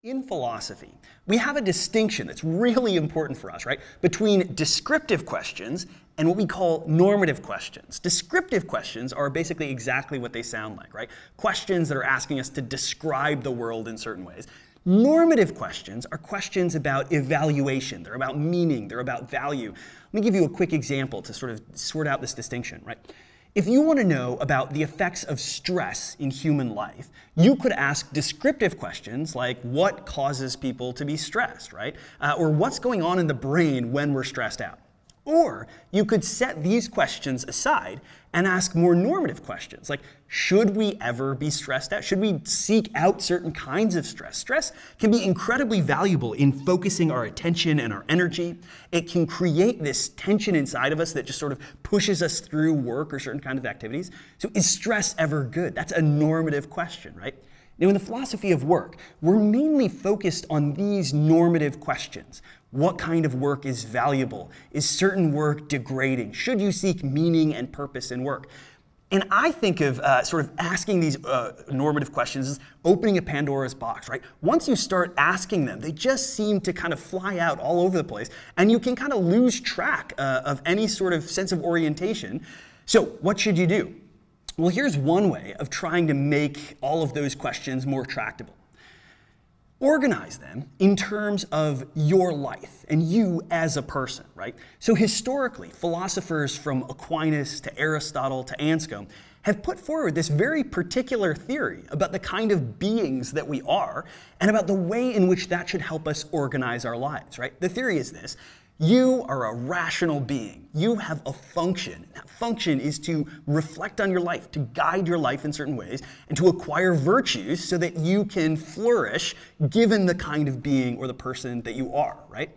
In philosophy, we have a distinction that's really important for us, right? Between descriptive questions and what we call normative questions. Descriptive questions are basically exactly what they sound like, right? Questions that are asking us to describe the world in certain ways. Normative questions are questions about evaluation. They're about meaning. They're about value. Let me give you a quick example to sort of sort out this distinction, right? If you want to know about the effects of stress in human life, you could ask descriptive questions like what causes people to be stressed, right? Or what's going on in the brain when we're stressed out. Or you could set these questions aside and ask more normative questions like, should we ever be stressed out? Should we seek out certain kinds of stress? Stress can be incredibly valuable in focusing our attention and our energy. It can create this tension inside of us that just sort of pushes us through work or certain kinds of activities. So is stress ever good? That's a normative question, right? Now, in the philosophy of work, we're mainly focused on these normative questions. What kind of work is valuable? Is certain work degrading? Should you seek meaning and purpose in work? And I think of sort of asking these normative questions as opening a Pandora's box, right? Once you start asking them, they just seem to kind of fly out all over the place, and you can kind of lose track of any sort of sense of orientation. So what should you do? Well, here's one way of trying to make all of those questions more tractable. Organize them in terms of your life and you as a person, right? So historically, philosophers from Aquinas to Aristotle to Anscombe have put forward this very particular theory about the kind of beings that we are and about the way in which that should help us organize our lives, right? The theory is this. You are a rational being. You have a function. That function is to reflect on your life, to guide your life in certain ways, and to acquire virtues so that you can flourish given the kind of being or the person that you are, right?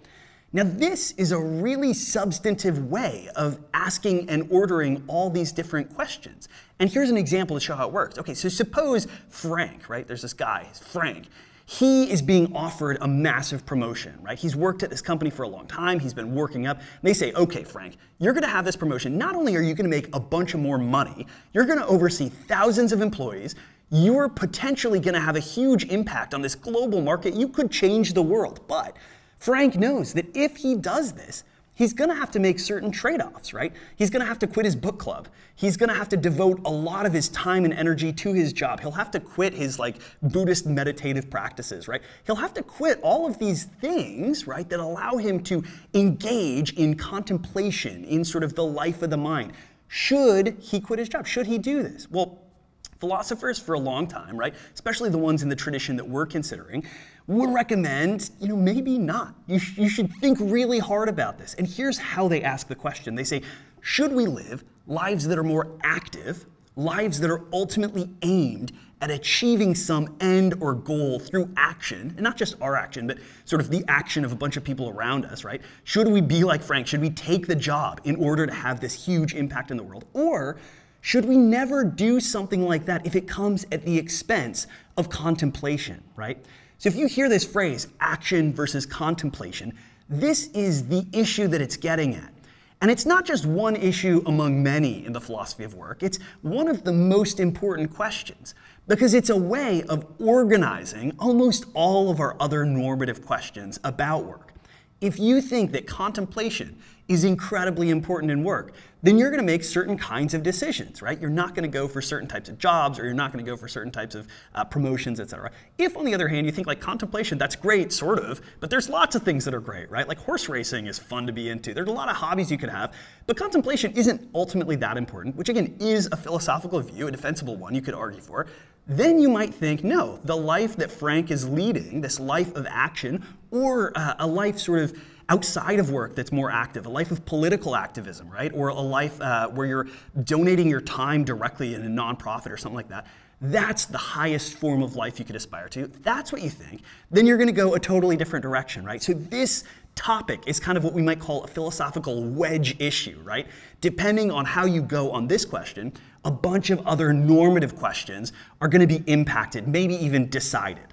Now, this is a really substantive way of asking and ordering all these different questions. And here's an example to show how it works. Okay, so suppose Frank, right? There's this guy, Frank. He is being offered a massive promotion, right? He's worked at this company for a long time. He's been working up. They say, okay, Frank, you're going to have this promotion. Not only are you going to make a bunch of more money, you're going to oversee thousands of employees. You're potentially going to have a huge impact on this global market. You could change the world. But Frank knows that if he does this, he's going to have to make certain trade-offs, right? He's going to have to quit his book club. He's going to have to devote a lot of his time and energy to his job. He'll have to quit his Buddhist meditative practices, right? He'll have to quit all of these things, right, that allow him to engage in contemplation, in sort of the life of the mind. Should he quit his job? Should he do this? Well, philosophers for a long time, right, especially the ones in the tradition that we're considering, would recommend, maybe not. You should think really hard about this. And here's how they ask the question. They say, should we live lives that are more active, lives that are ultimately aimed at achieving some end or goal through action, and not just our action, but sort of the action of a bunch of people around us, right? Should we be like Frank? Should we take the job in order to have this huge impact in the world? Or should we never do something like that if it comes at the expense of contemplation, right? So if you hear this phrase, action versus contemplation, this is the issue that it's getting at. And it's not just one issue among many in the philosophy of work. It's one of the most important questions because it's a way of organizing almost all of our other normative questions about work. If you think that contemplation is incredibly important in work, then you're going to make certain kinds of decisions, right? You're not going to go for certain types of jobs, or you're not going to go for certain types of promotions, etc. If, on the other hand, you think contemplation, that's great, sort of, but there's lots of things that are great, right? Like horse racing is fun to be into. There's a lot of hobbies you could have, but contemplation isn't ultimately that important, which again is a philosophical view, a defensible one you could argue for. Then you might think, no, the life that Frank is leading, this life of action, or a life sort of outside of work that's more active, a life of political activism, right? Or a life where you're donating your time directly in a nonprofit or something like that. That's the highest form of life you could aspire to. If that's what you think, then you're going to go a totally different direction, right? So this topic is kind of what we might call a philosophical wedge issue, right? Depending on how you go on this question, a bunch of other normative questions are going to be impacted, maybe even decided.